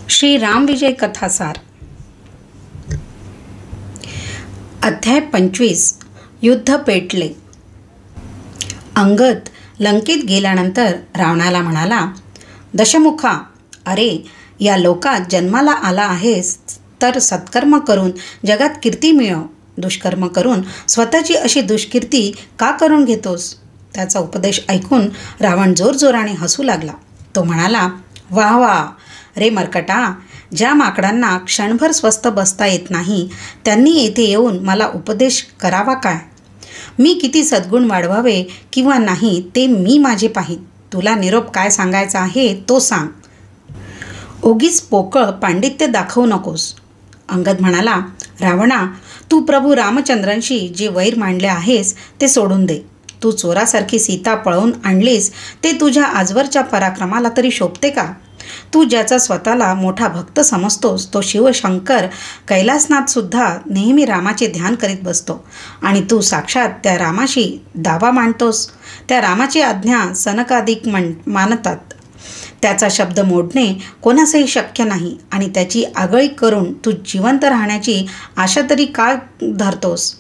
श्री राम विजय कथासार अध्याय 25 युद्ध पेटले. अंगद लंकेत गेल्यानंतर रावणाला म्हणाला, दशमुखा, अरे या लोकात जन्माला आला आहेस तर सत्कर्म करून जगात कीर्ती मिळव. दुष्कर्म करून स्वतःची अशी दुष्कीर्ती का करून घेतोस? त्याचा उपदेश ऐकून रावण जोरजोराने हसू लागला. तो म्हणाला, वाह वाह रे मर्कटा, ज्या माकडांना क्षणभर स्वस्थ बसता येत नाही त्यांनी येथे येऊन मला उपदेश करावा काय? मी किती सद्गुण वाढवावे किंवा नाही ते मी माझे पाहीन. तुला निरोप काय सांगायचा आहे तो सांग. उगीच पोकळ पांडित्य दाखवू नकोस. अंगद म्हणाला, रावणा, तू प्रभू रामचंद्रांशी जे वैर मांडले आहेस ते सोडून दे. तू चोरासारखी सीता पळवून आणलीस ते तुझ्या आजवरच्या पराक्रमाला तरी शोभते का? तू ज्याचा स्वतःला मोठा भक्त समजतोस तो शिवशंकर कैलासनाथसुद्धा नेहमी रामाचे ध्यान करीत बसतो आणि तू साक्षात त्या रामाशी दावा मांडतोस. त्या रामाची आज्ञा सनकादिक मानतात. त्याचा शब्द मोडणे कोणासही शक्य नाही आणि त्याची आगळी करून तू जिवंत राहण्याची आशा तरी का धरतोस?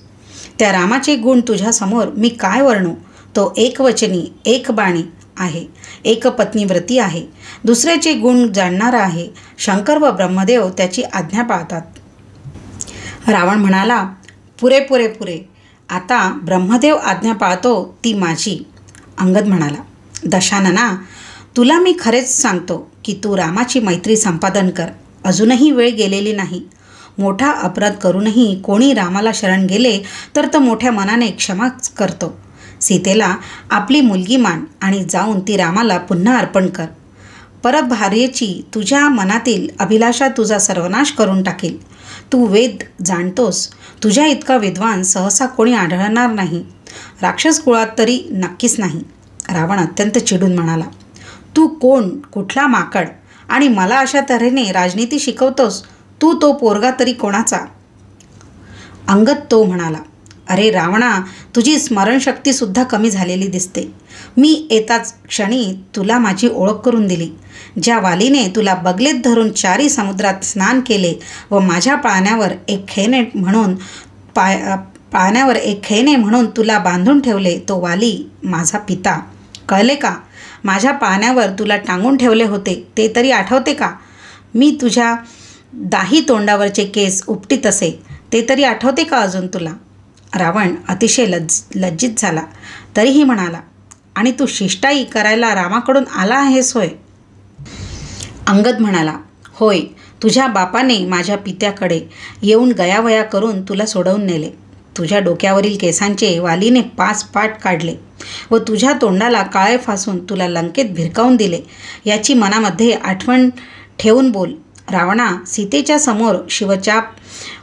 त्या रामाचे गुण तुझ्यासमोर मी काय वर्णू? तो एकवचनी, एक बाणी आहे, एक पत्नीव्रती आहे, दुसऱ्याचे गुण जाणणारा आहे. शंकर व ब्रह्मदेव त्याची आज्ञा पाळतात. रावण म्हणाला, पुरे पुरे पुरे, आता ब्रह्मदेव आज्ञा पाळतो ती माझी. अंगद म्हणाला, दशानना, तुला मी खरेच सांगतो की तू रामाची मैत्री संपादन कर. अजूनही वेळ गेलेली नाही. मोठा अपराध करूनही कोणी रामाला शरण गेले तर तो मोठ्या मनाने क्षमाच करतो. सीतेला आपली मुलगी मान आणि जाऊन ती रामाला पुन्हा अर्पण कर. परभार्येची तुझ्या मनातील अभिलाषा तुझा सर्वनाश करून टाकेल. तू वेद जाणतोस. तुझ्या इतका विद्वान सहसा कोणी आढळणार नाही, राक्षस कुळात तरी नक्कीच नाही. रावण अत्यंत चिडून म्हणाला, तू कोण, कुठला माकड आणि मला अशा तऱ्हेने राजनीती शिकवतोस? तू तो पोरगा तरी कोणाचा? अंगद तो म्हणाला, अरे रावणा, तुझी स्मरणशक्तीसुद्धा कमी झालेली दिसते. मी येताच क्षणी तुला माझी ओळख करून दिली. ज्या वालीने तुला बगलेत धरून 4 समुद्रात स्नान केले व माझ्या पाळण्यावर एक खेने म्हणून तुला बांधून ठेवले तो वाली माझा पिता. कळले का? माझ्या पाळण्यावर तुला टांगून ठेवले होते ते तरी आठवते का? मी तुझ्या दाही तोंडावरचे केस उपटीत असे ते तरी आठवते का अजून तुला? रावण अतिशय लज्जित झाला, तरीही म्हणाला, आणि तू शिष्टाई करायला रामाकडून आला आहेस होय? अंगद म्हणाला, होय, तुझ्या बापाने माझ्या पित्याकडे येऊन गयावया करून तुला सोडवून नेले. तुझ्या डोक्यावरील केसांचे वालीने 5 पाट काढले व तुझ्या तोंडाला काळे फासून तुला लंकेत भिरकावून दिले. याची मनामध्ये आठवण ठेवून बोल. रावणा, सीतेच्या समोर शिवचाप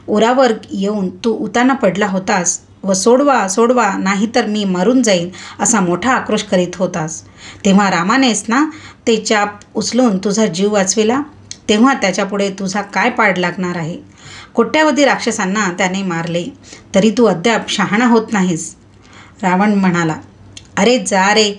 उरावर येऊन तू उताना पडला होतास व सोडवा सोडवा नाहीतर मी मरून जाईन असा मोठा आक्रोश करीत होतास. तेव्हा रामानेच ना ते चाप उचलून तुझा जीव वाचविला. तेव्हा त्याच्यापुढे तुझा काय पाड लागणार आहे? कोट्यावधी राक्षसांना त्याने मारले तरी तू अद्याप शहाणा होत नाहीस. रावण म्हणाला, अरे जा रे,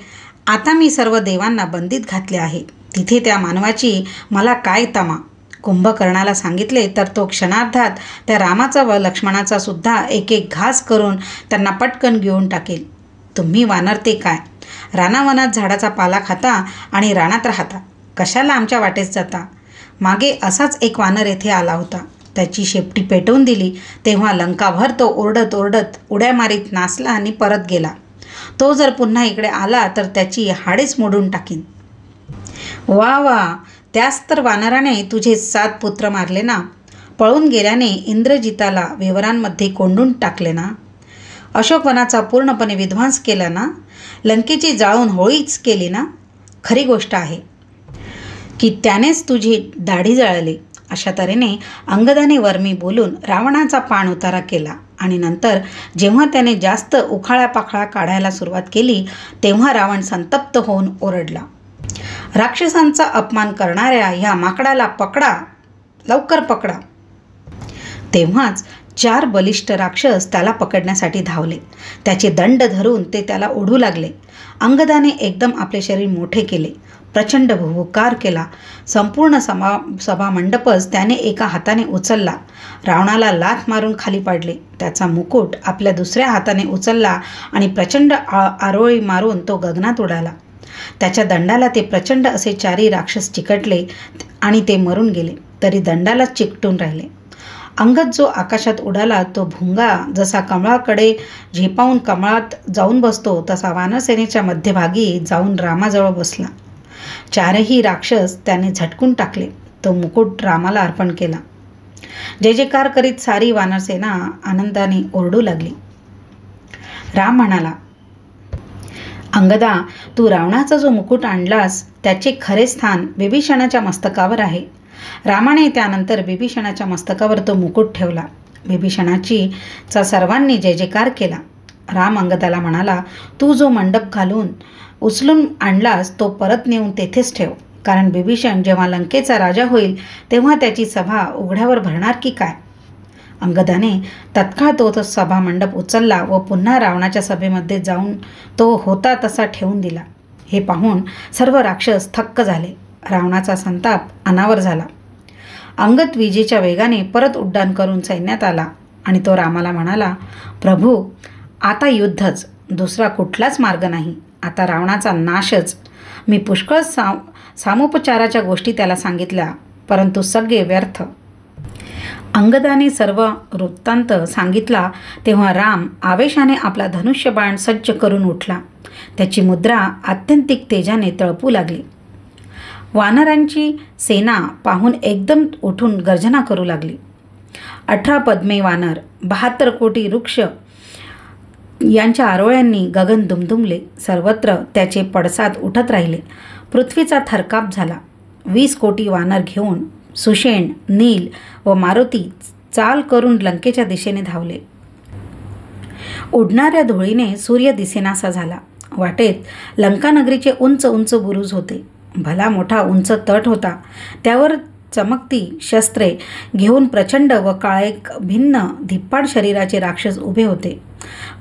आता मी सर्व देवांना बंदीत घातले आहे. तिथे त्या मानवाची मला काय तमा? कुंभकर्णाला सांगितले तर तो क्षणार्धात त्या रामाचा व लक्ष्मणाचा सुद्धा एक एक घास करून त्यांना पटकन घेऊन टाकेल. तुम्ही वानर ते काय, रानावनात झाडाचा पाला खाता आणि रानात राहता. कशाला आमच्या वाटेस जाता? मागे असाच एक वानर येथे आला होता. त्याची शेपटी पेटवून दिली तेव्हा लंकाभर तो ओरडत ओरडत उड्या मारीत नाचला आणि परत गेला. तो जर पुन्हा इकडे आला तर त्याची हाडेच मोडून टाकीन. वा वा, त्याच तर वानराने तुझे 7 पुत्र मारले ना. पळून गेल्याने इंद्रजिताला विवरांमध्ये कोंडून टाकले ना. अशोकवनाचा पूर्णपणे विध्वंस केला ना. लंकेची जाळून होळीच केली ना. खरी गोष्ट आहे की त्यानेच तुझी दाढी जळली. अशा तऱ्हेने अंगदाने वर्मी बोलून रावणाचा पाण उतारा केला आणि नंतर जेव्हा त्याने जास्त उखाळ्यापाखळा काढायला सुरुवात केली तेव्हा रावण संतप्त होऊन ओरडला, राक्षसांचा अपमान करणाऱ्या ह्या माकडाला पकडा, लवकर पकडा. तेव्हाच 4 बलिष्ठ राक्षस त्याला पकडण्यासाठी धावले. त्याचे दंड धरून ते त्याला ओढू लागले. अंगदाने एकदम आपले शरीर मोठे केले. प्रचंड भुभुकार केला. संपूर्ण सभा मंडपच त्याने एका हाताने उचलला. रावणाला लाथ मारून खाली पाडले. त्याचा मुकुट आपल्या दुसऱ्या हाताने उचलला आणि प्रचंड आरोळी मारून तो गगनात उडाला. त्याच्या दंडाला ते प्रचंड असे 4 राक्षस चिकटले आणि ते मरून गेले, तरी दंडाला चिकटून राहिले. अंगद जो आकाशात उडाला तो भुंगा जसा कमळाकडे झेपावून कमळात जाऊन बसतो तसा वानरसेनेच्या मध्यभागी जाऊन रामाजवळ बसला. 4ही राक्षस त्याने झटकून टाकले. तो मुकुट रामाला अर्पण केला. जय जयकार करीत सारी वानरसेना आनंदाने ओरडू लागली. राम म्हणाला, अंगदा, तू रावणाचा जो मुकुट आणलास त्याचे खरे स्थान विभीषणाच्या मस्तकावर आहे. रामाने त्यानंतर विभीषणाच्या मस्तकावर तो मुकुट ठेवला. विभीषणाचा सर्वांनी जय जयकार केला. राम अंगदाला म्हणाला, तू जो मंडप घालून उचलून आणलास तो परत नेऊन तेथेच ठेव, कारण विभीषण जेव्हा लंकेचा राजा होईल तेव्हा त्याची सभा उघड्यावर भरणार की काय. अंगदाने तत्काळ तो सभा मंडप उचलला व पुन्हा रावणाच्या सभेमध्ये जाऊन तो होता तसा ठेवून दिला. हे पाहून सर्व राक्षस थक्क झाले. रावणाचा संताप अनावर झाला. अंगद विजेच्या वेगाने परत उड्डाण करून सैन्यात आला आणि तो रामाला म्हणाला, प्रभू, आता युद्धच, दुसरा कुठलाच मार्ग नाही. आता रावणाचा नाशच. मी पुष्कळ सामोपचाराच्या गोष्टी त्याला सांगितल्या, परंतु सगळे व्यर्थ. अंगदाने सर्व वृत्तांत सांगितला तेव्हा राम आवेशाने आपला धनुष्यबाण सज्ज करून उठला. त्याची मुद्रा आत्यंतिक तेजाने तळपू लागली. वानरांची सेना पाहून एकदम उठून गर्जना करू लागली. 18 पद्मे वानर, 72 कोटी वृक्ष यांच्या आरोळ्यांनी गगन दुमदुमले. सर्वत्र त्याचे पडसाद उठत राहिले. पृथ्वीचा थरकाप झाला. 20 कोटी वानर घेऊन सुषेण, नील व मारुती चाल करून लंकेच्या दिशेने धावले. उडणाऱ्या धुळीने सूर्य दिसेनासा झाला. वाटेत लंकानगरीचे उंच उंच बुरुज होते. भला मोठा उंच तट होता. त्यावर चमकती शस्त्रे घेऊन प्रचंड व काळेक भिन्न धिप्पाड शरीराचे राक्षस उभे होते.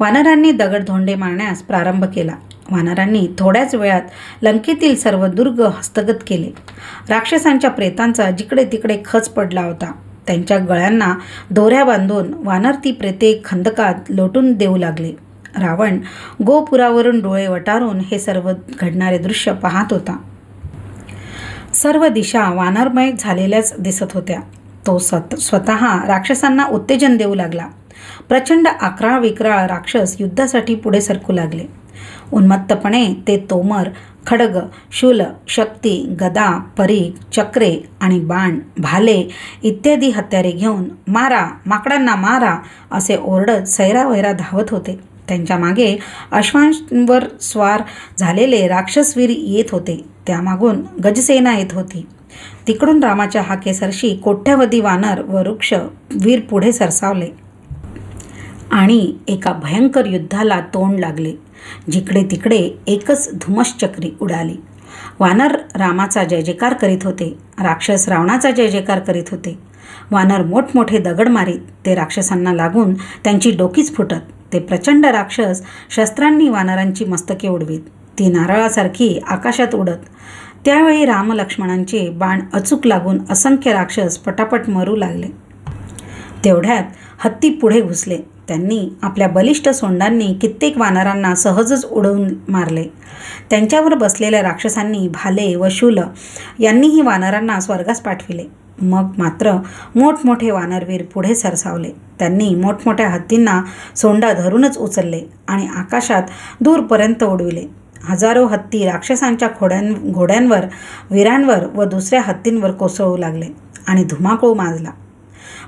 वानरांनी दगडधोंडे मारण्यास प्रारंभ केला. वानरांनी थोड्याच वेळात लंकेतील सर्व दुर्ग हस्तगत केले. राक्षसांच्या प्रेतांचा जिकडे तिकडे खच पडला होता. त्यांच्या गळ्यांना दोऱ्या बांधून वानर ती प्रेते खंदकात लोटून देऊ लागले. रावण गोपुरावरून डोळे वटारून हे सर्व घडणारे दृश्य पाहत होता. सर्व दिशा वानरमय झालेल्याच दिसत होत्या. तो स्वतः राक्षसांना उत्तेजन देऊ लागला. प्रचंड अकराळ विक्राळ राक्षस युद्धासाठी पुढे सरकू लागले. उन्मत्तपणे ते तोमर, खड्ग, शूल, शक्ती, गदा, परीघ, चक्रे आणि बाण, भाले इत्यादी हत्यारे घेऊन मारा, माकडांना मारा असे ओरडत सैरावैरा धावत होते. त्यांच्या मागे अश्वांवर स्वार झालेले राक्षसवीर येत होते. त्यामागून गजसेना येत होती. तिकडून रामाच्या हाकेसरशी कोट्यावधी वानर व वृक्ष वीर पुढे सरसावले आणि एका भयंकर युद्धाला तोंड लागले. जिकडे तिकडे एकच धुमश्चक्री उडाली. वानर रामाचा जय जयकार करीत होते. राक्षस रावणाचा जय जयकार करीत होते. वानर मोठमोठे दगड मारीत. ते राक्षसांना लागून त्यांची डोकीच फुटत. ते प्रचंड राक्षस शस्त्रांनी वानरांची मस्तके उडवीत. ती नारळासारखी आकाशात उडत. त्यावेळी रामलक्ष्मणांचे बाण अचूक लागून असंख्य राक्षस पटापट मरू लागले. तेवढ्यात हत्ती पुढे घुसले. त्यांनी आपल्या बलिष्ठ सोंडांनी कित्येक वानरांना सहजच उडवून मारले. त्यांच्यावर बसलेल्या राक्षसांनी भाले व शूल यांनीही वानरांना स्वर्गास पाठविले. मग मात्र मोठमोठे वानरवीर पुढे सरसावले. त्यांनी मोठमोठ्या हत्तींना सोंडा धरूनच उचलले आणि आकाशात दूरपर्यंत उडविले. हजारो हत्ती राक्षसांच्या घोड्यांवर, वीरांवर व दुसऱ्या हत्तींवर कोसळू लागले आणि धुमाकूळ माजला.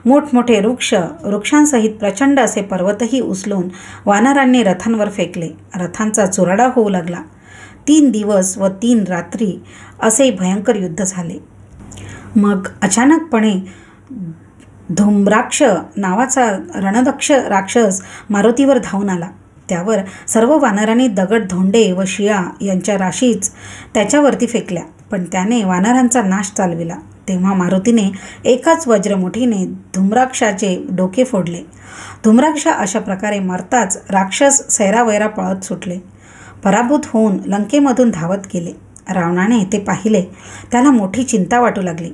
मोठमोठे वृक्षांसहित प्रचंड असे पर्वतही उचलून वानरांनी रथांवर फेकले. रथांचा चुराडा होऊ लागला. 3 दिवस व 3 रात्री असे भयंकर युद्ध झाले. मग अचानकपणे धूम्राक्ष नावाचा रणदक्ष राक्षस मारुतीवर धावून आला. त्यावर सर्व वानरांनी दगड, धोंडे व शिळा यांच्या राशीच त्याच्यावरती फेकल्या, पण त्याने वानरांचा नाश चालविला. तेव्हा मारुतीने एकाच वज्रमुठीने धूम्राक्षाचे डोके फोडले. धूम्राक्ष अशा प्रकारे मरताच राक्षस सैरावैरा पळत सुटले. पराभूत होऊन लंकेमधून धावत गेले. रावणाने ते पाहिले. त्याला मोठी चिंता वाटू लागली.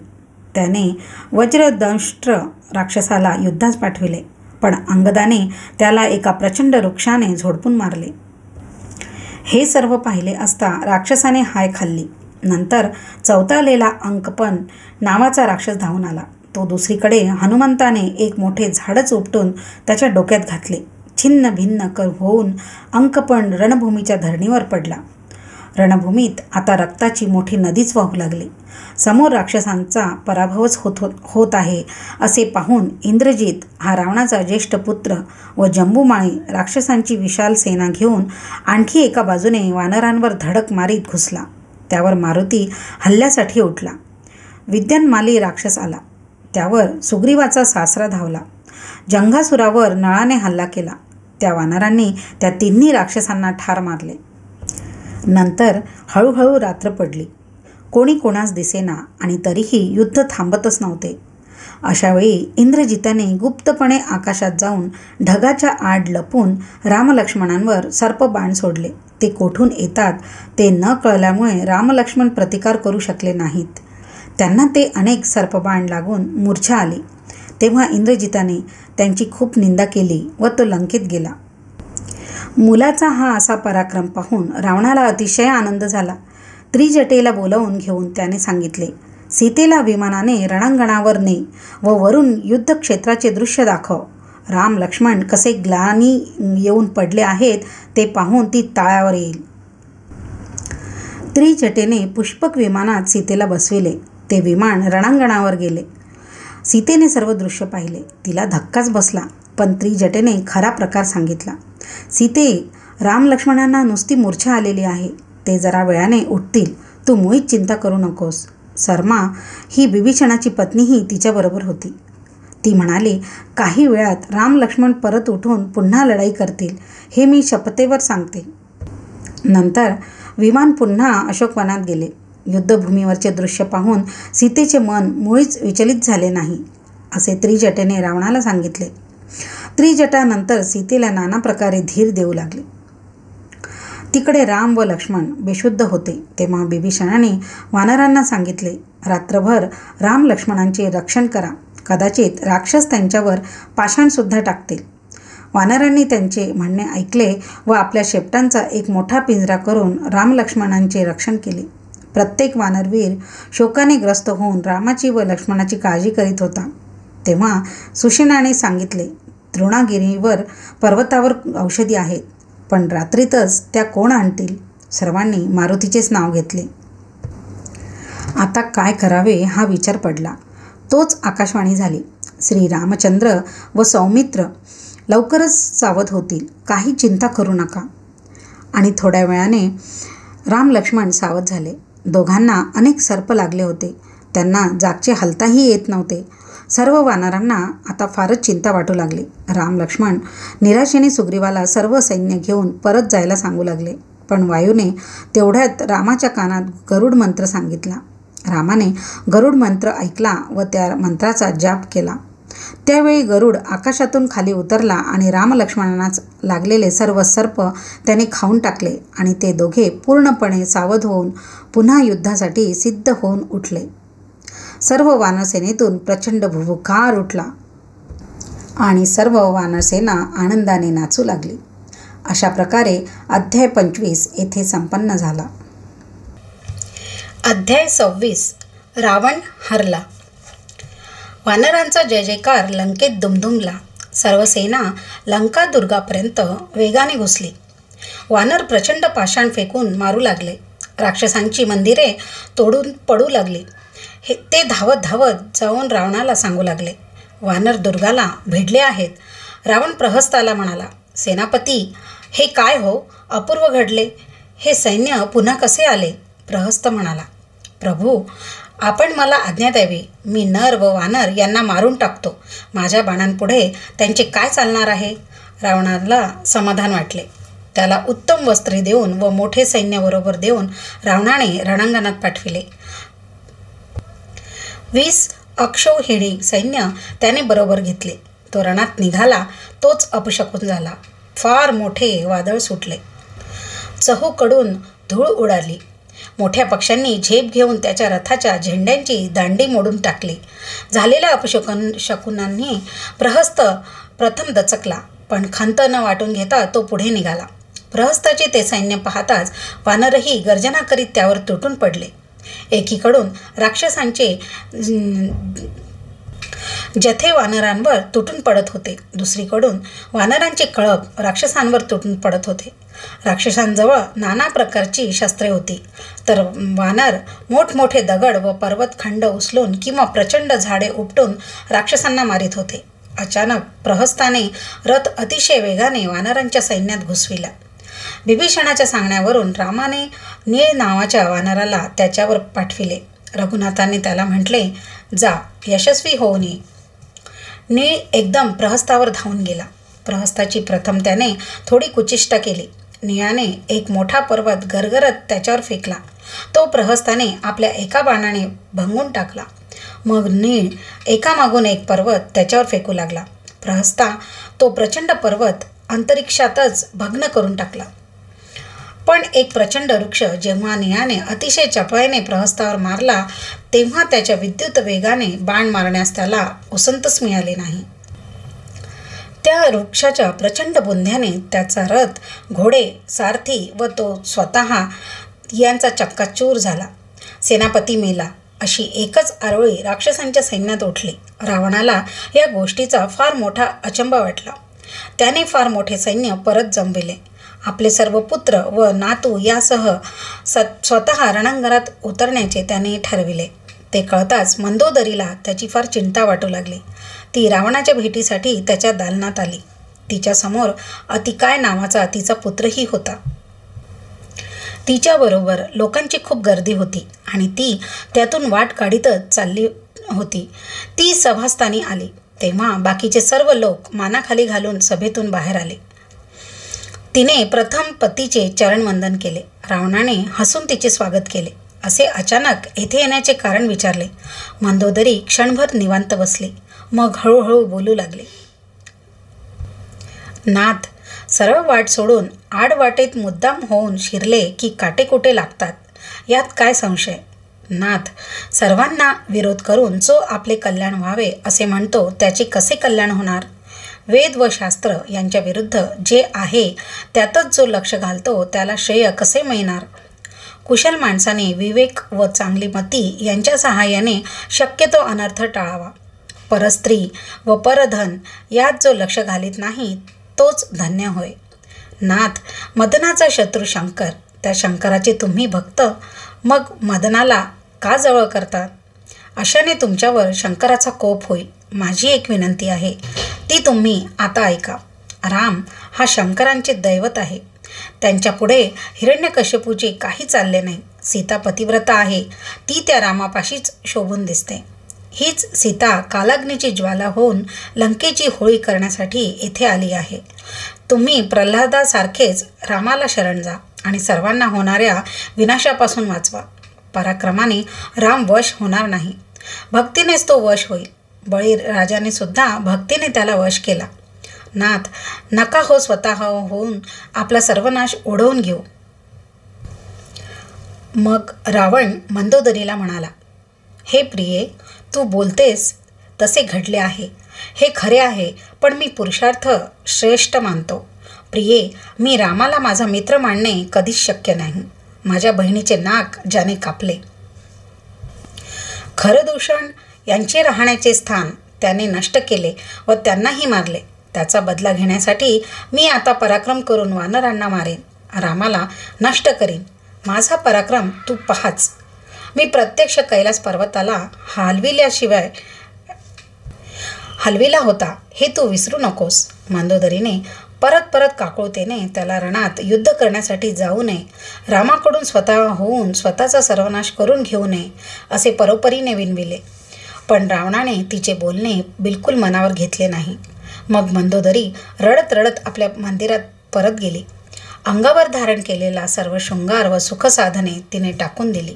त्याने वज्रदंष्ट्र राक्षसाला युद्धास पाठविले, पण अंगदाने त्याला एका प्रचंड वृक्षाने झोडपून मारले. हे सर्व पाहिले असता राक्षसाने हाय खाल्ली. नंतर चवताळलेला अंकपन नावाचा राक्षस धावून आला. तो दुसरीकडे हनुमंताने एक मोठे झाडच उपटून त्याच्या डोक्यात घातले. छिन्न भिन्न होऊन अंकपण रणभूमीच्या धरणीवर पडला. रणभूमीत आता रक्ताची मोठी नदीच वाहू लागली. समोर राक्षसांचा पराभवच होत आहे असे पाहून इंद्रजित हा रावणाचा ज्येष्ठ पुत्र व जंबूमाळी राक्षसांची विशाल सेना घेऊन आणखी एका बाजूने वानरांवर धडक मारीत घुसला. त्यावर मारुती हल्ल्यासाठी उठला. विद्यानमाली राक्षस आला. त्यावर सुग्रीवाचा सासरा धावला. जंघासुरावर नळाने हल्ला केला. त्या वानरांनी त्या तिन्ही राक्षसांना ठार मारले. नंतर हळूहळू रात्र पडली. कोणी कोणास दिसेना आणि तरीही युद्ध थांबतच नव्हते. अशावेळी इंद्रजिताने गुप्तपणे आकाशात जाऊन ढगाच्या आड लपून रामलक्ष्मणांवर सर्पबाण सोडले. ते कोठून येतात ते न कळल्यामुळे रामलक्ष्मण प्रतिकार करू शकले नाहीत. त्यांना ते अनेक सर्पबाण लागून मूर्छा आली. तेव्हा इंद्रजिताने त्यांची खूप निंदा केली व तो लंकेत गेला. मुलाचा हा असा पराक्रम पाहून रावणाला अतिशय आनंद झाला. त्रिजटेला बोलावून घेऊन त्याने सांगितले, सीतेला विमानाने रणांगणावर ने व वरून युद्धक्षेत्राचे दृश्य दाखव. राम लक्ष्मण कसे ग्लानी येऊन पडले आहेत ते पाहून ती ताळ्यावर येईल. त्रिजटेने पुष्पक विमानात सीतेला बसविले. ते विमान रणांगणावर गेले. सीतेने सर्व दृश्य पाहिले. तिला धक्काच बसला, पण त्रिजटेने खरा प्रकार सांगितला. सीते, राम लक्ष्मणांना नुसती मूर्छा आलेली आहे. ते जरा वेळाने उठतील. तू मुळीच चिंता करू नकोस. सरमा ही बिभीषणाची पत्नीही तिच्याबरोबर होती. ती म्हणाली, काही वेळात राम लक्ष्मण परत उठून पुन्हा लढाई करतील, हे मी शपथेवर सांगते. नंतर विमान पुन्हा अशोकवनात गेले. युद्धभूमीवरचे दृश्य पाहून सीतेचे मन मुळीच विचलित झाले नाही, असे त्रिजटेने रावणाला सांगितले. त्रिजटानंतर सीतेला नाना प्रकारे धीर देऊ लागले. तिकडे राम व लक्ष्मण बेशुद्ध होते. तेव्हा बिभीषणाने वानरांना सांगितले, रात्रभर राम लक्ष्मणांचे रक्षण करा. कदाचित राक्षस त्यांच्यावर पाषाणसुद्धा टाकतील. वानरांनी त्यांचे म्हणणे ऐकले व आपल्या शेपटांचा एक मोठा पिंजरा करून राम लक्ष्मणांचे रक्षण केले. प्रत्येक वानरवीर शोकाने ग्रस्त होऊन रामाची व लक्ष्मणाची काळजी करीत होता. तेव्हा सुषेणाने सांगितले, तृणागिरीवर पर्वतावर औषधी आहेत, पण रात्रीतच त्या कोण आणतील. सर्वांनी मारुतीचेच नाव घेतले. आता काय करावे हा विचार पडला. तोच आकाशवाणी झाली, श्री रामचंद्र व सौमित्र लवकरच सावध होतील. काही चिंता करू नका. आणि थोड्या वेळाने राम लक्ष्मण सावध झाले. दोघांना अनेक सर्प लागले होते. त्यांना जागचे हलताही येत नव्हते. सर्व वानरांना आता फारच चिंता वाटू लागली. राम लक्ष्मण निराशेने सुग्रीवाला सर्व सैन्य घेऊन परत जायला सांगू लागले. पण वायूने तेवढ्यात रामाच्या कानात गरुड मंत्र सांगितला. रामाने गरुड मंत्र ऐकला व त्या मंत्राचा जाप केला. त्यावेळी गरुड आकाशातून खाली उतरला आणि रामलक्ष्मणांनाच लागलेले सर्व सर्प त्याने खाऊन टाकले आणि ते दोघे पूर्णपणे सावध होऊन पुन्हा युद्धासाठी सिद्ध होऊन उठले. सर्व वानरसेनेतून प्रचंड भुभुकार उठला आणि सर्व वानरसेना आनंदाने नाचू लागली. अशा प्रकारे अध्याय 25 येथे संपन्न झाला. अध्याय 26 रावण हरला. वानरांचा जय जयकार लंकेत दुमदुमला. सर्व सेना लंका दुर्गापर्यंत वेगाने घुसली. वानर प्रचंड पाषाण फेकून मारू लागले. राक्षसांची मंदिरे तोडून पडू लागली. ते धावत धावत जाऊन रावणाला सांगू लागले, वानर दुर्गाला भिडले आहेत. रावण प्रहस्ताला म्हणाला, सेनापती, हे काय हो, अपूर्व घडले. हे सैन्य पुन्हा कसे आले? प्रहस्त म्हणाला, प्रभू, आपण मला आज्ञा द्यावी. मी नर व वानर यांना मारून टाकतो. माझ्या बाणांपुढे त्यांचे काय चालणार आहे? रावणाला समाधान वाटले. त्याला उत्तम वस्त्रे देऊन व मोठे सैन्याबरोबर देऊन रावणाने रणांगणात पाठविले. 20 अक्षौहिणी सैन्य त्याने बरोबर घेतले. तो रणात निघाला तोच अपशकुन झाला. फार मोठे वादळ सुटले. चहूकडून धूळ उडाली. मोठ्या पक्ष्यांनी झेप घेऊन त्याच्या रथाच्या झेंड्यांची दांडी मोडून टाकली. झालेल्या अपशकुनांनी प्रहस्त प्रथम दचकला, पण खंत न वाटून घेता तो पुढे निघाला. प्रहस्ताचे ते सैन्य पाहताच वानरही गर्जना करीत त्यावर तुटून पडले. एकीकडून राक्षसांचे जथे वानरांवर तुटून पडत होते, दुसरीकडून वानरांचे कळप राक्षसांवर तुटून पडत होते. राक्षसांजवळ नाना प्रकारची शस्त्रे होती, तर वानर मोठमोठे दगड व पर्वतखंड उचलून किंवा प्रचंड झाडे उपटून राक्षसांना मारित होते. अचानक प्रहस्ताने रथ अतिशय वेगाने वानरांच्या सैन्यात घुसविला. विभीषणाच्या सांगण्यावरून रामाने नीळ नावाच्या वानराला त्याच्यावर पाठविले. रघुनाथाने त्याला म्हटले, जा, यशस्वी होऊन ये. नीळ एकदम प्रहस्तावर धावून गेला. प्रहस्ताची प्रथम त्याने थोडी कुचेष्टा केली. निळाने एक मोठा पर्वत गरगरत त्याच्यावर फेकला. तो प्रहस्ताने आपल्या एका बाणाने भंगून टाकला. मग नीळ एकामागून एक पर्वत त्याच्यावर फेकू लागला. प्रहस्ता तो प्रचंड पर्वत अंतरिक्षातच भग्न करून टाकला. पण एक प्रचंड वृक्ष जेव्हा निळाने अतिशय चपळाईने प्रहस्तावर मारला, तेव्हा त्याच्या विद्युत वेगाने बाण मारण्यास त्याला उसंतच मिळाले नाही. त्या वृक्षाच्या प्रचंड बुंध्याने त्याचा रथ, घोडे, सारथी व तो स्वतः यांचा चक्काचूर झाला. सेनापती मेला अशी एकच आरोळी राक्षसांच्या सैन्यात उठली. रावणाला या गोष्टीचा फार मोठा अचंबा वाटला. त्याने फार मोठे सैन्य परत जमविले. आपले सर्व पुत्र व नातू यासह स्वतः रणांगणात उतरण्याचे त्याने ठरविले. ते कळताच मंदोदरीला त्याची फार चिंता वाटू लागली. ती रावणाच्या भेटीसाठी त्याच्या दालनात आली. तिच्यासमोर अतिकाय नावाचा तिचा पुत्रही होता. तिच्याबरोबर लोकांची खूप गर्दी होती आणि ती त्यातून वाट काढीतच चालली होती. ती सभास्थानी आली तेव्हा बाकीचे सर्व लोक मानाखाली घालून सभेतून बाहेर आले. तिने प्रथम पतीचे चरणवंदन केले. रावणाने हसून तिचे स्वागत केले. असे अचानक येथे येण्याचे कारण विचारले. मंदोदरी क्षणभर निवांत बसली. मग हळूहळू बोलू लागले. नाथ, सरळ वाट सोडून आडवाटेत मुद्दाम होऊन शिरले की काटेकोटे लागतात, यात काय संशय? नाथ, सर्वांना विरोध करून जो आपले कल्याण व्हावे असे म्हणतो त्याचे कसे कल्याण होणार? वेद व शास्त्र यांच्या विरुद्ध जे आहे त्यातच जो लक्ष घालतो त्याला श्रेय कसे मिळणार? कुशल माणसाने विवेक व चांगली मती यांच्या सहाय्याने शक्यतो अनर्थ टाळावा. परस्त्री व परधन यात जो लक्ष घालीत नाही तोच धन्य होय. नाथ, मदनाचा शत्रू शंकर, त्या शंकराचे तुम्ही भक्त, मग मदनाला का जवळ करता? अशाने तुमच्यावर शंकराचा कोप होईल. माझी एक विनंती आहे, ती तुम्ही आता ऐका. राम हा शंकरांचे दैवत आहे. त्यांच्यापुढे हिरण्यकश्यपूचे काही चालले नाही. सीता पतिव्रता आहे, ती त्या रामापाशीच शोभून दिसते. हीच सीता कालाग्नीची ज्वाला होऊन लंकेची होळी करण्यासाठी येथे आली आहे. तुम्ही प्रल्हादासारखेच रामाला शरण जा आणि सर्वांना होणाऱ्या विनाशापासून वाचवा. पराक्रमाने राम वश होणार नाही, भक्तीनेच तो वश होईल. बळीराजाने सुद्धा भक्तीने त्याला वश केला. नाथ, नका हो स्वतः होऊन आपला सर्वनाश ओढवून घेऊ. मग रावण मंदोदरीला म्हणाला, हे प्रिये, तू बोलतेस तसे घडले आहे, हे खरे आहे, पण मी पुरुषार्थ श्रेष्ठ मानतो. प्रिये, मी रामाला माझा मित्र मानणे कधीच शक्य नाही. माझ्या बहिणीचे नाक ज्याने कापले, खरदूषण यांचे राहण्याचे स्थान त्याने नष्ट केले व त्यांनाही मारले. त्याचा बदला घेण्यासाठी मी आता पराक्रम करून वानरांना मारेन, रामाला नष्ट करीन. माझा पराक्रम तू पाहाच. मी प्रत्यक्ष कैलास पर्वताला हलविला होता, हे तू विसरू नकोस. मंदोदरीने परत काकुळतेने त्याला रणात युद्ध करण्यासाठी जाऊ नये, रामाकडून स्वतः होऊन स्वतःचा सर्वनाश करून घेऊ नये असे परोपरीने विनविले. पण रावणाने तिचे बोलणे बिलकुल मनावर घेतले नाही. मग मंदोदरी रडत रडत आपल्या मंदिरात परत गेली. अंगावर धारण केलेला सर्व शृंगार व सुखसाधने तिने टाकून दिली.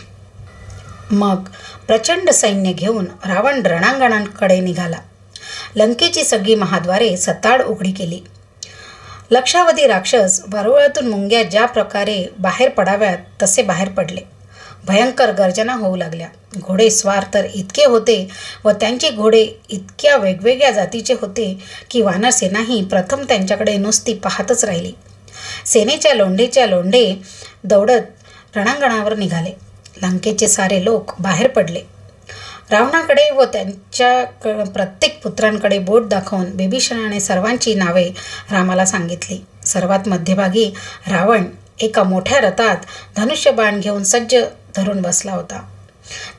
मग प्रचंड सैन्य घेऊन रावण रणांगणांकडे निघाला. लंकेची सगळी महाद्वारे सताड उघडी केली. लक्षावधी राक्षस वारुळातून मुंग्या ज्या प्रकारे बाहेर पडाव्यात तसे बाहेर पडले. भयंकर गर्जना होऊ लागल्या. घोडेस्वार तर इतके होते व त्यांचे घोडे इतक्या वेगवेगळ्या जातीचे होते की वानरसेनाही प्रथम त्यांच्याकडे नुसती पाहतच राहिली. सेनेच्या लोंढे दौडत रणांगणावर निघाले. लंकेचे सारे लोक बाहेर पडले. रावणाकडे व त्यांच्या प्रत्येक पुत्रांकडे बोट दाखवून बिभीषणाने सर्वांची नावे रामाला सांगितली. सर्वात मध्यभागी रावण एका मोठ्या रथात धनुष्यबाण घेऊन सज्ज धरून बसला होता.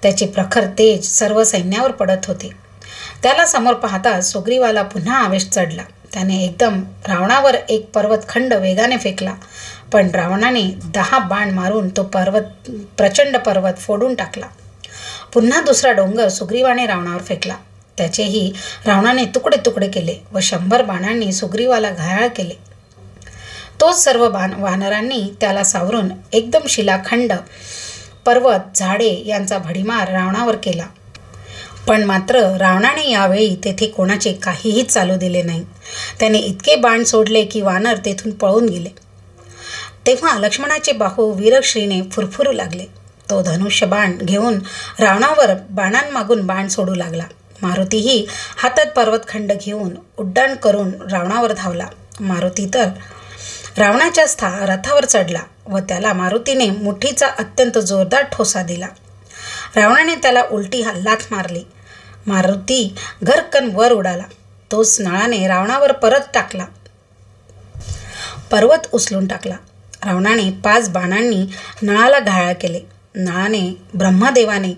त्याचे प्रखर तेज सर्व सैन्यावर पडत होते. त्याला समोर पाहता सुग्रीवाला पुन्हा आवेश चढला. त्याने एकदम रावणावर एक पर्वतखंड वेगाने फेकला, पण रावणाने 10 बाण मारून तो प्रचंड पर्वत फोडून टाकला. पुन्हा दुसरा डोंगर सुग्रीवाने रावणावर फेकला. त्याचेही रावणाने तुकडे तुकडे केले व 100 बाणांनी सुग्रीवाला घायाळ केले. तोच सर्व वानरांनी त्याला सावरून एकदम शिलाखंड, पर्वत, झाडे यांचा भडीमार रावणावर केला. पण मात्र रावणाने यावेळी तेथे कोणाचे काहीही चालू दिले नाही. त्याने इतके बाण सोडले की वानर तेथून पळून गेले. तेव्हा लक्ष्मणाचे बाहू वीरश्रीने फुरफुरू लागले. तो धनुष्यबाण घेऊन रावणावर बाणांमागून बाण सोडू लागला. मारुतीही हातात पर्वतखंड घेऊन उड्डाण करून रावणावर धावला. मारुती तर रावणाच्या रथावर चढला व त्याला मारुतीने मुठीचा अत्यंत जोरदार ठोसा दिला. रावणाने त्याला उलटी लाथ मारली. मारुती घरकन वर उडाला. तोच नळाने रावणावर परत टाकला. पर्वत उचलून टाकला. रावणाने 5 बाणांनी नळाला घायाळ केले. नळाने ब्रह्मदेवाने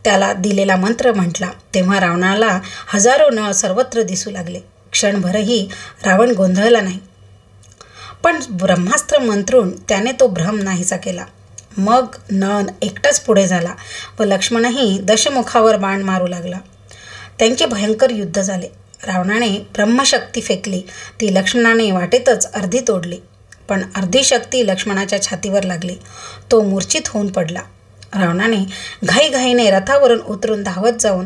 त्याला दिलेला मंत्र म्हटला तेव्हा रावणाला हजारो नळ सर्वत्र दिसू लागले. क्षणभरही रावण गोंधळला नाही, पण ब्रह्मास्त्र मंत्रून त्याने तो भ्रम नाहीसा केला. मग नळ एकटाच पुढे झाला व लक्ष्मणही दशमुखावर बाण मारू लागला. त्यांचे भयंकर युद्ध झाले. रावणाने ब्रह्मशक्ती फेकली, ती लक्ष्मणाने वाटेतच अर्धी तोडली, पण अर्धी शक्ती लक्ष्मणाच्या छातीवर लागली. तो मूर्छित होऊन पडला. रावणाने घाईघाईने रथावरून उतरून धावत जाऊन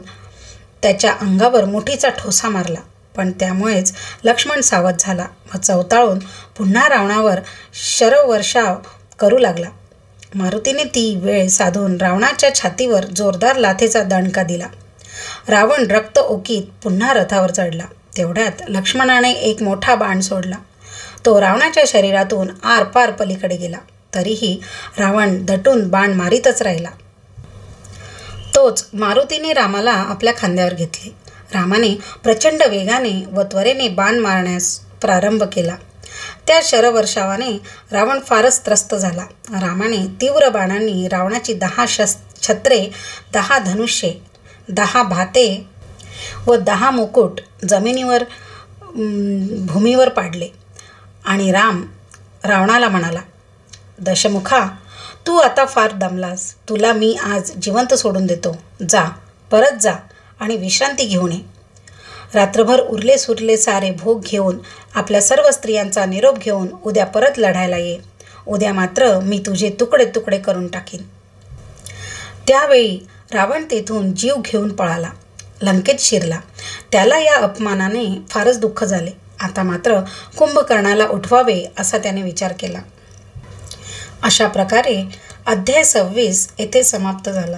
त्याच्या अंगावर मुठीचा ठोसा मारला, पण त्यामुळेच लक्ष्मण सावध झाला व चवताळून पुन्हा रावणावर शरवर्षाव करू लागला. मारुतीने ती वेळ साधून रावणाच्या छातीवर जोरदार लाथेचा दणका दिला. रावण रक्त ओकीत पुन्हा रथावर चढला. तेवढ्यात लक्ष्मणाने एक मोठा बाण सोडला. तो रावणाच्या शरीरातून आरपार पलीकडे गेला. तरीही रावण दटून बाण मारीतच राहिला. तोच मारुतीने रामाला आपल्या खांद्यावर घेतले. रामाने प्रचंड वेगाने व त्वरेने बाण मारण्यास प्रारंभ केला. त्या शरवर्षावाने रावण फारच त्रस्त झाला. रामाने तीव्र बाणांनी रावणाची 10 छत्रे, 10 धनुष्ये, 10 भाते व 10 मुकुट जमिनीवर भूमीवर पाडले आणि रावणाला म्हणाला, दशमुखा, तू आता फार दमलास. तुला मी आज जिवंत सोडून देतो. परत जा आणि विश्रांती घेऊन ये. रात्रभर उरले सुरले सारे भोग घेऊन आपल्या सर्व स्त्रियांचा निरोप घेऊन उद्या परत लढायला ये. उद्या मात्र मी तुझे तुकडे तुकडे करून टाकीन. त्यावेळी रावण तेथून जीव घेऊन पळाला, लंकेत शिरला. त्याला या अपमानाने फारच दुःख झाले. आता मात्र कुंभकर्णाला उठवावे असा त्याने विचार केला. अशा प्रकारे अध्याय 26 येथे समाप्त झाला.